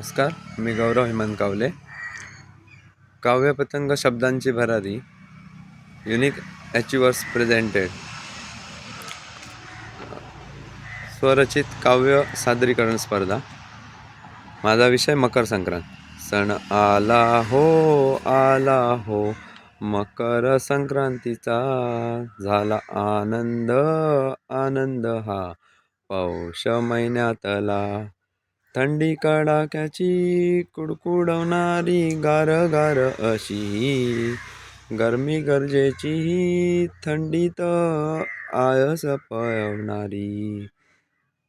नमस्कार. मी गौरव हेमंत कावले. काव्यपतंग शब्दांची भरारी, युनिक अचिव्हर्स प्रेझेंटेड. स्वरचित काव्य सादरीकरण स्पर्धा. माझा विषय मकर संक्रांत. सण आला हो मकर संक्रांतीचा, झाला आनंद आनंद हा पौष महिन्यातला. थंडी कडाक्याची कुडकुडवणारी गार गार अशी, गरमी गरजेची थंडीत आळस पळवणारी.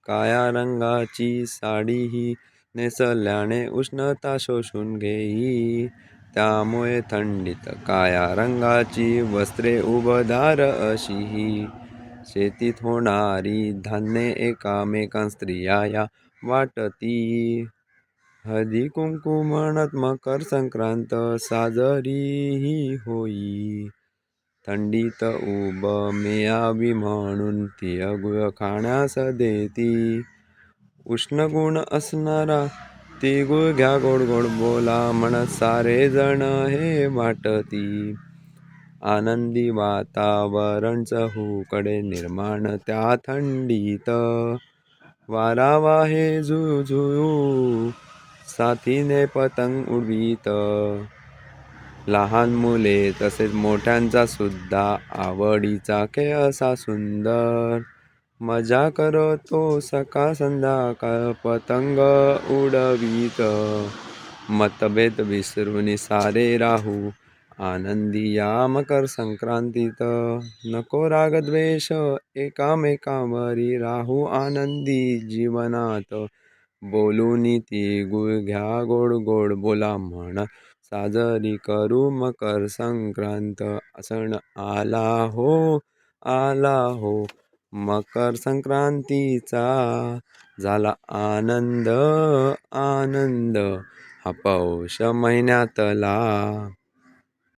काळ्या रंगाची साडी ही नेसल्याने उष्णता शोषून घेई, त्यामुळे थंडीत काळ्या रंगाची वस्त्रे उबदार अशी. शेतीत होणारी धान्ये एकामेकां स्त्रिया या वाटती, हळदी कुंकू म्हणत मकर संक्रांत साजरी होई. थंडीत उब मिळावी म्हणून तिळगुळ खाण्यास देती, उष्ण गुण असणारा तिळगुळ घ्या गोड गोड बोला म्हणत सारे जण हे वाटती. आनंदी वातावरण चहूकडे निर्माण त्या थंडीत, वारा वाहे झुळझुळू साथीने पतंग उडवीत. लहान मुले तसेच मोठ्यांचा सुद्धा आवडीचा खेळ असा सुंदर, मजा करतो सकाळ संध्याकाळ पतंग उडवीत. मतभेद विसरून सारे राहू आनंदी या मकर संक्रांतीत, नको राग द्वेष एकामेकांवरी राहू आनंदी जीवनात. बोलून तिळगुळ घ्या गोड गोड बोला म्हणत साजरी करू मकर संक्रांत. सण आला हो मकर संक्रांतीचा, झाला आनंद आनंद हा पौष महिन्यातला.